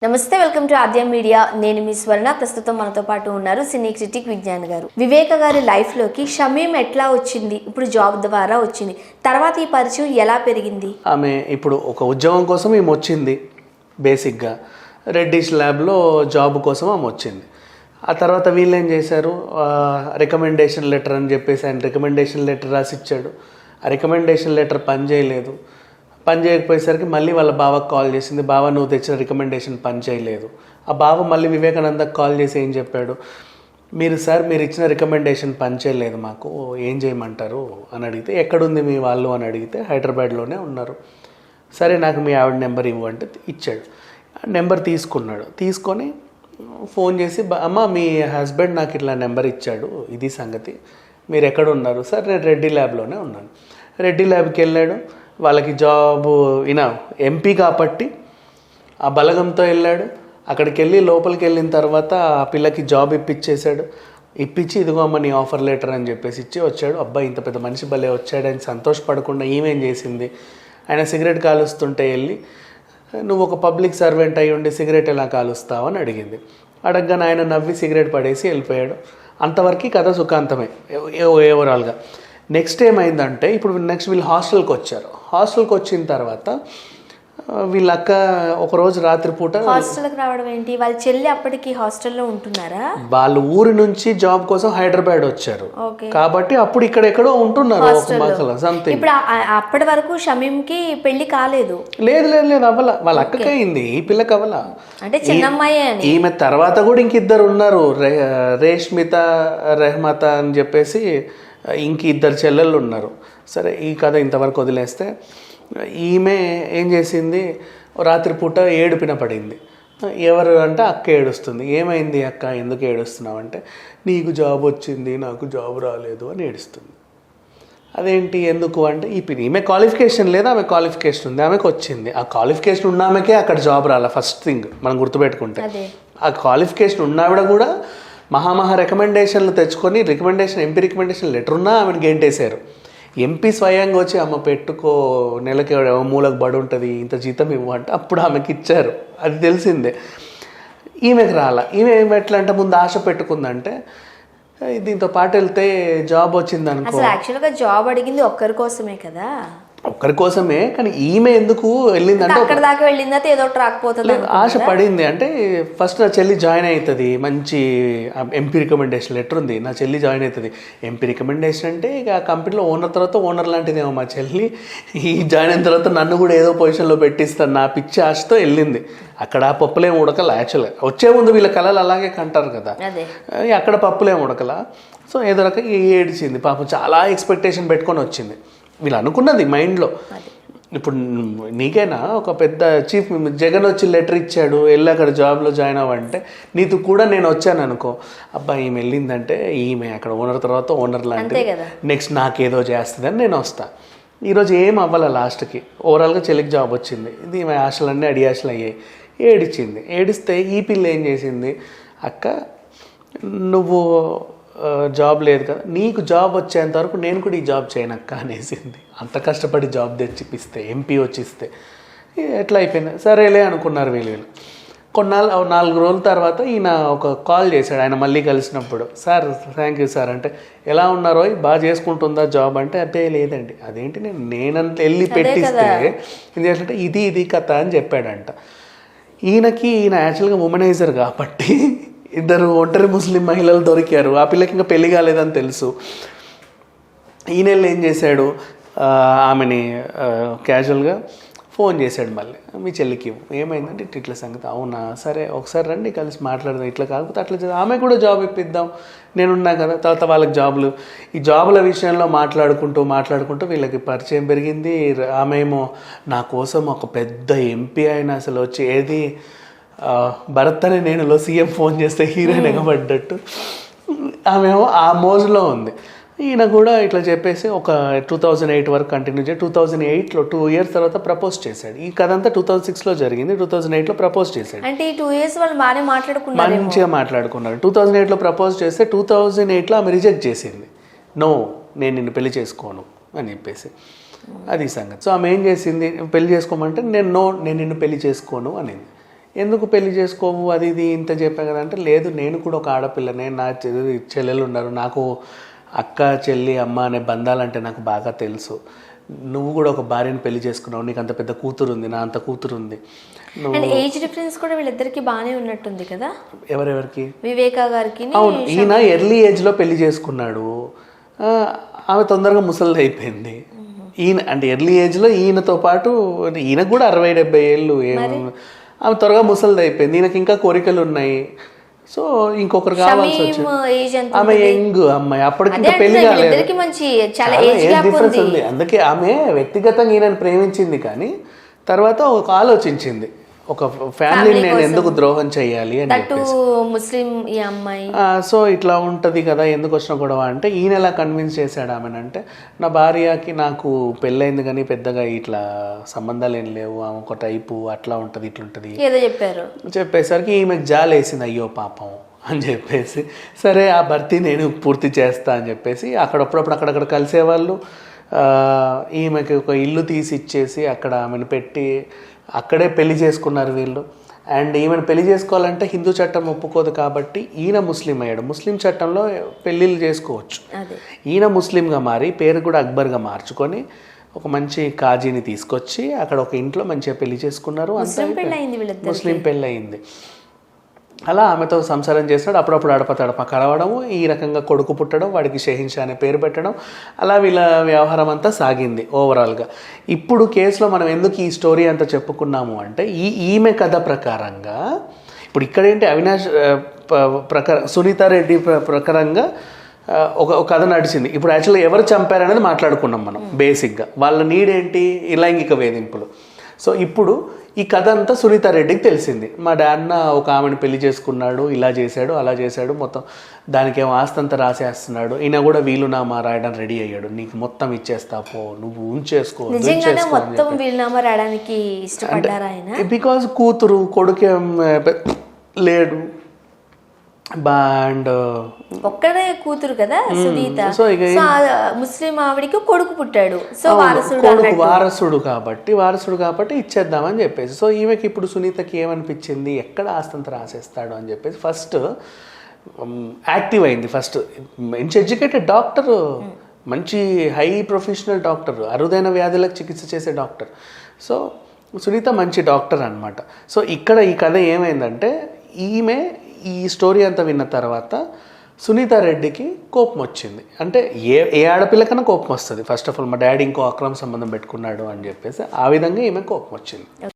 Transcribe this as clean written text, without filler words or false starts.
నమస్తే, welcome to Aadyam media. నేను మీ స్వర్ణ. ప్రస్తుతం మనతో పాటు ఉన్నారు సినీ క్రిటిక్ విజ్ఞాన్ గారు. వివేక గారి లైఫ్లోకి షమీం ఎట్లా వచ్చింది? ఇప్పుడు జాబ్ ద్వారా వచ్చింది. తర్వాత ఈ పరిచయం ఎలా పెరిగింది? ఆమె ఇప్పుడు ఒక ఉద్యోగం కోసం ఈమె వచ్చింది. బేసిక్గా రెడ్డిష్ ల్యాబ్లో జాబ్ కోసం ఆమె వచ్చింది. ఆ తర్వాత వీళ్ళు ఏం చేశారు, రికమెండేషన్ లెటర్ అని చెప్పేసి ఆయన రికమెండేషన్ లెటర్ రాసి ఇచ్చాడు. ఆ రికమెండేషన్ లెటర్ పని చేయలేదు. పని చేయకపోయేసరికి మళ్ళీ వాళ్ళ బావకు కాల్ చేసింది. బావ, నువ్వు తెచ్చిన రికమెండేషన్ పని చేయలేదు. ఆ బావ మళ్ళీ వివేకానందకు కాల్ చేసి ఏం చెప్పాడు, మీరు ఇచ్చిన రికమెండేషన్ పని చేయలేదు, మాకు ఏం చేయమంటారు అని అడిగితే, ఎక్కడుంది మీ వాళ్ళు అని అడిగితే, హైదరాబాద్లోనే ఉన్నారు. సరే, నాకు మీ ఆవిడ నెంబర్ ఇవ్వంటే ఇచ్చాడు. నెంబర్ తీసుకున్నాడు. తీసుకొని ఫోన్ చేసి, అమ్మ మీ హస్బెండ్ నాకు ఇట్లా నెంబర్ ఇచ్చాడు, ఇది సంగతి, మీరు ఎక్కడ ఉన్నారు? సార్ నేను రెడ్డి ల్యాబ్లోనే ఉన్నాను. రెడ్డి ల్యాబ్కి వెళ్ళాడు. వాళ్ళకి జాబు ఎంపీ కాబట్టి ఆ బలగంతో వెళ్ళాడు. అక్కడికి వెళ్ళి లోపలికి వెళ్ళిన తర్వాత ఆ పిల్లకి జాబ్ ఇప్పించేశాడు. ఇప్పించి, ఇదిగో అమ్మ నీ ఆఫర్ లెటర్ అని చెప్పేసి ఇచ్చి వచ్చాడు. అబ్బాయి ఇంత పెద్ద మనిషి భలే వచ్చాడని సంతోషపడకుండా ఈమెం చేసింది, ఆయన సిగరెట్ కాలుస్తుంటే వెళ్ళి, నువ్వు ఒక పబ్లిక్ సర్వెంట్ అయ్యి ఉండి సిగరెట్ ఎలా కాలుస్తావు అని అడిగింది. అడగగానే ఆయన నవ్వి సిగరెట్ పడేసి వెళ్ళిపోయాడు. అంతవరకు కథ సుఖాంతమే ఓవరాల్గా. నెక్స్ట్ ఏమైందంటే, ఇప్పుడు వీళ్ళు హాస్టల్కి వచ్చారు. హాస్టల్కి వచ్చిన తర్వాత వీళ్ళ అక్క ఒకరోజు రాత్రిపూట హాస్టల్కి రావడం ఏంటి? వాళ్ళ చెల్లి అప్పటికి హాస్టల్లో ఉంటున్నారా? వాళ్ళు ఊరి నుంచి జాబ్ కోసం హైదరాబాద్ వచ్చారు కాబట్టి అప్పుడు ఇక్కడెక్కడో ఉంటున్నారు సంథింగ్. ఇప్పుడు అప్పటి వరకు షమీంకి పెళ్లి కాలేదు? లేదు లేదు లేదు, అవ్వల. వాళ్ళ అక్కకి అయింది, ఈ పిల్లకి అవ్వల. అంటే చిన్నమ్మాయి అని. ఈమె తర్వాత కూడా ఇంకిద్దరు ఉన్నారు, రేష్మిత రెహమత అని చెప్పేసి ఇంక ఇద్దరు చెల్లెళ్ళు ఉన్నారు. సరే, ఈ కథ ఇంతవరకు వదిలేస్తే, ఈమె ఏం చేసింది, రాత్రిపూట ఏడుపిన పడింది. ఎవరు అంటే అక్క ఏడుస్తుంది. ఏమైంది అక్క, ఎందుకు ఏడుస్తున్నావు అంటే, నీకు జాబ్ వచ్చింది, నాకు జాబ్ రాలేదు అని ఏడుస్తుంది. అదేంటి, ఎందుకు అంటే, ఈమె క్వాలిఫికేషన్ లేదా, ఆమె క్వాలిఫికేషన్ ఉంది, ఆమెకు వచ్చింది. ఆ క్వాలిఫికేషన్ ఉన్న ఆమెకే అక్కడ జాబ్ రాలే. ఫస్ట్ థింగ్ మనం గుర్తుపెట్టుకుంటే, ఆ క్వాలిఫికేషన్ ఉన్నావిడ కూడా మహా రికమెండేషన్లు తెచ్చుకొని, ఎంపీ రికమెండేషన్ లెటర్ ఉన్నా ఆమెను గెంటేశారు. ఎంపీ స్వయంగా వచ్చి, అమ్మ పెట్టుకో, నెలకి మూలకు బడి ఉంటుంది, ఇంత జీతం ఇవ్వంటే అప్పుడు ఆమెకి ఇచ్చారు. అది తెలిసిందే. ఈమెకి రాలా. ఈమె ఎట్లా అంటే, ముందు ఆశ పెట్టుకుందంటే, దీంతో పాటు వెళ్తే జాబ్ వచ్చింది అనుకో. యాక్చువల్గా జాబ్ అడిగింది ఒక్కరి కోసమే కదా, ఒక్కరి కోసమే. కానీ ఈమె ఎందుకు వెళ్ళిందంటే, అక్కడ దాకా వెళ్ళిందా ఏదో రాకపోతుంది ఆశ పడింది. అంటే ఫస్ట్ నా చెల్లి జాయిన్ అవుతుంది, మంచి ఎంపీ రికమెండేషన్ లెటర్ ఉంది, నా చెల్లి జాయిన్ అవుతుంది. ఎంపీ రికమెండేషన్ అంటే ఇక ఆ కంపెనీలో ఓనర్ తర్వాత ఓనర్ లాంటిదేమో మా చెల్లి. ఈ జాయిన్ అయిన తర్వాత నన్ను కూడా ఏదో పొజిషన్లో పెట్టిస్తాను, నా పిచ్చి ఆశతో వెళ్ళింది. అక్కడ పప్పులేం ఉడకల. యాక్చువల్గా వచ్చే ముందు వీళ్ళ కళలు అలాగే కంటారు కదా, అక్కడ పప్పులేం ఉడకల. సో ఏదో రకంగా ఏడిచింది పాపం, చాలా ఎక్స్పెక్టేషన్ పెట్టుకొని వచ్చింది. వీళ్ళు అనుకున్నది మైండ్లో. ఇప్పుడు నీకైనా ఒక పెద్ద చీఫ్ జగన్ వచ్చి లెటర్ ఇచ్చాడు, వెళ్ళి అక్కడ జాబ్లో జాయిన్ అవ్వంటే, నీతో కూడా నేను వచ్చాను అనుకో, అబ్బాయి ఈమె వెళ్ళిందంటే ఈమె అక్కడ ఓనర్ తర్వాత ఓనర్ లాంటిది, నెక్స్ట్ నాకేదో చేస్తుంది అని నేను వస్తాను. ఈరోజు ఏం అవ్వాలి లాస్ట్కి. ఓవరాల్గా చెల్లికి జాబ్ వచ్చింది. ఇది ఈమె ఆశలన్నీ అడి ఆశలు అయ్యాయి. ఏడిచింది. ఏడిస్తే ఈ పిల్ల ఏం చేసింది, అక్క నువ్వు జాబ్ లేదు కదా, నీకు జాబ్ వచ్చేంత వరకు నేను కూడా ఈ జాబ్ చేయనక్క అనేసింది. అంత కష్టపడి జాబ్ తెచ్చిపిస్తే, ఎంపీ వచ్చిస్తే ఎట్లా అయిపోయింది. సరేలే అనుకున్నారు వీళ్ళు. 4 రోజుల తర్వాత ఈయన ఒక కాల్ చేశాడు. ఆయన మళ్ళీ కలిసినప్పుడు, సార్ థ్యాంక్ యూ సార్ అంటే, ఎలా ఉన్నారో, బాగా చేసుకుంటుందా జాబ్ అంటే, అదే లేదండి. అదేంటి, నేనంత వెళ్ళి పెట్టిస్తే ఏంటంటే ఇది కథ అని చెప్పాడంట. ఈయన యాక్చువల్గా ఉమెనైజర్ కాబట్టి ఇద్దరు ఒంటరి ముస్లిం మహిళలు దొరికారు. ఆ పిల్లకి ఇంకా పెళ్లి కాలేదని తెలుసు. ఈయన ఏం చేశాడు, ఆమెని క్యాజువల్గా ఫోన్ చేశాడు. మళ్ళీ మీ చెల్లికి ఏమైందంటే, ఇట్లా సంగతి. అవునా, సరే ఒకసారి రండి కలిసి మాట్లాడదాం, ఇట్లా కాకపోతే అట్లా చేద్దాం, ఆమె కూడా జాబ్ ఇప్పిద్దాం, నేనున్నా కదా. తర్వాత వాళ్ళకి జాబులు, ఈ జాబుల విషయంలో మాట్లాడుకుంటూ వీళ్ళకి పరిచయం పెరిగింది. ఆమె ఏమో నా కోసం ఒక పెద్ద ఎంపీ అయినా అసలు వచ్చి, ఏది భరత్ అనే నేనులో సీఎం ఫోన్ చేస్తే హీరోయిన్ ఎగబడ్డట్టు ఆమెమో ఆ మోజులో ఉంది. ఈయన కూడా ఇట్లా చెప్పేసి ఒక 2008 వరకు కంటిన్యూ చేసి 2008లో 2 years తర్వాత ప్రపోజ్ చేశాడు. ఈ కథ అంతా 2006లో జరిగింది. 2008లో ప్రపోజ్ చేశాడు. అంటే ఈ 2 years వాళ్ళు బాగానే మాట్లాడుకున్నారు, మంచిగా మాట్లాడుకున్నారు. 2008లో ప్రపోజ్ చేస్తే 2008లో ఆమె రిజెక్ట్ చేసింది. నో, నేను నిన్ను పెళ్లి చేసుకోను అని చెప్పేసి. అది సంగతి. సో ఆమె ఏం చేసింది, పెళ్లి చేసుకోమంటే, నేను నిన్ను పెళ్లి చేసుకోను అనింది. ఎందుకు పెళ్లి చేసుకోవు అది ఇది ఇంత చెప్పా కదా అంటే, లేదు నేను కూడా ఒక ఆడపిల్లనే, నా చెల్లెలు ఉన్నారు, నాకు అక్క చెల్లి అమ్మ అనే బంధాలంటే నాకు బాగా తెలుసు, నువ్వు కూడా ఒక భార్యను పెళ్లి చేసుకున్నావు, నీకు అంత పెద్ద కూతురు ఉంది, నా అంత కూతురు ఉంది. అండ్ ఏజ్ డిఫరెన్స్ కూడా వీళ్ళిద్దరికి బాగానే ఉన్నట్టుంది కదా. ఎవరెవరికి? వివేక గారికి. అవును, ఈయన ఎర్లీ ఏజ్లో పెళ్లి చేసుకున్నాడు, ఆమె తొందరగా ముసలిది అయిపోయింది. ఈయన అంటే ఎర్లీ ఏజ్లో ఈయనతో పాటు ఈయనకు కూడా 60-70 ఏళ్ళు, ఆమె త్వరగా ముసలిది అయిపోయింది. ఈయనకి ఇంకా కోరికలు ఉన్నాయి, సో ఇంకొకరు కావాల్సి వచ్చింది. ఆమె యంగ్ అమ్మాయి, అప్పటికి ఇంకా పెళ్లి కాలేదు, డిఫరెన్స్ ఉంది. అందుకే ఆమె వ్యక్తిగతంగా ఈయనని ప్రేమించింది, కానీ తర్వాత ఒక ఆలోచించింది, ఒక ఫ్యామిలీని నేను ఎందుకు ద్రోహం చేయాలి అని చెప్పేసి. ముస్లిం ఈ అమ్మాయి, సో ఇట్లా ఉంటుంది కదా, ఎందుకు వచ్చిన గొడవ అంటే ఈయన ఎలా కన్విన్స్ చేశాడు ఆమెనంటే, నా భార్యకి నాకు పెళ్ళైంది కానీ పెద్దగా ఇట్లా సంబంధాలు ఏం లేవు, ఆమె ఒక టైపు అట్లా ఉంటుంది ఇట్లా ఉంటుంది ఏదో చెప్పారు. చెప్పేసరికి ఈమెకు జాలి వేసింది, అయ్యో పాపం అని చెప్పేసి, సరే ఆ భర్తీ నేను పూర్తి చేస్తా అని చెప్పేసి అక్కడప్పుడప్పుడు అక్కడక్కడ కలిసేవాళ్ళు. ఈమెకి ఒక ఇల్లు తీసి ఇచ్చేసి అక్కడ ఆమెను పెట్టి అక్కడే పెళ్లి చేసుకున్నారు వీళ్ళు. అండ్ ఈమెను పెళ్లి చేసుకోవాలంటే హిందూ చట్టం ఒప్పుకోదు కాబట్టి ఈయన ముస్లిం అయ్యాడు. ముస్లిం చట్టంలో పెళ్ళిళ్ళు చేసుకోవచ్చు. ఈయన ముస్లింగా మారి పేరు కూడా అక్బర్గా మార్చుకొని ఒక మంచి కాజీని తీసుకొచ్చి అక్కడ ఒక ఇంట్లో మంచిగా పెళ్లి చేసుకున్నారు. ముస్లిం పెళ్ళి అయింది. అలా ఆమెతో సంసారం చేస్తాడు. అప్పుడప్పుడు అడప కలవడము, ఈ రకంగా కొడుకు పుట్టడం, వాడికి షెహిన్షా అనే పేరు పెట్టడం, అలా వీళ్ళ వ్యవహారం అంతా సాగింది ఓవరాల్గా. ఇప్పుడు కేసులో మనం ఎందుకు ఈ స్టోరీ అంతా చెప్పుకున్నాము అంటే, ఈమె కథ ప్రకారంగా ఇప్పుడు ఇక్కడేంటి అవినాష్ సునీతారెడ్డి ప్రకారంగా ఒక కథ నడిచింది. ఇప్పుడు యాక్చువల్గా ఎవరు చంపారనేది మాట్లాడుకున్నాం మనం బేసిక్గా. వాళ్ళ నీడ్ ఏంటి? లైంగిక వేధింపులు. సో ఇప్పుడు ఈ కథ అంతా సునీతారెడ్డికి తెలిసింది. మా డాన్న ఒక ఆమెను పెళ్లి చేసుకున్నాడు, ఇలా చేశాడు అలా చేశాడు, మొత్తం దానికేమో ఆస్తి అంతా రాసేస్తున్నాడు. ఈయన కూడా వీలునామా రాయడానికి రెడీ అయ్యాడు, నీకు మొత్తం ఇచ్చేస్తా పో, నువ్వు ఉంచేసుకో. బికాజ్ కూతురు కొడుకేం లేడు, అండ్ ఒక్కడే కూతురు కదా సునీత. సో ముస్లిం ఆవిడికి కొడుకు పుట్టాడు, సో కొడుకు వారసుడు కాబట్టి ఇచ్చేద్దామని చెప్పేసి. సో ఈమెకి ఇప్పుడు సునీతకి ఏమనిపించింది, ఎక్కడ ఆస్తంత రాసేస్తాడు అని చెప్పేసి ఫస్ట్ యాక్టివ్ అయింది. ఫస్ట్ మంచి ఎడ్యుకేటెడ్ డాక్టర్, మంచి హై ప్రొఫెషనల్ డాక్టర్, అరుదైన వ్యాధులకు చికిత్స చేసే డాక్టర్. సో సునీత మంచి డాక్టర్ అనమాట. సో ఇక్కడ ఈ కథ ఏమైందంటే, ఈమె ఈ స్టోరీ అంతా విన్న తర్వాత సునీతారెడ్డికి కోపం వచ్చింది. అంటే ఏ ఆడపిల్లకన్నా కోపం వస్తుంది. ఫస్ట్ ఆఫ్ ఆల్ మా డాడీ ఇంకో అక్రమ సంబంధం పెట్టుకున్నాడు అని చెప్పేసి ఆ విధంగా ఈమె కోపం వచ్చింది.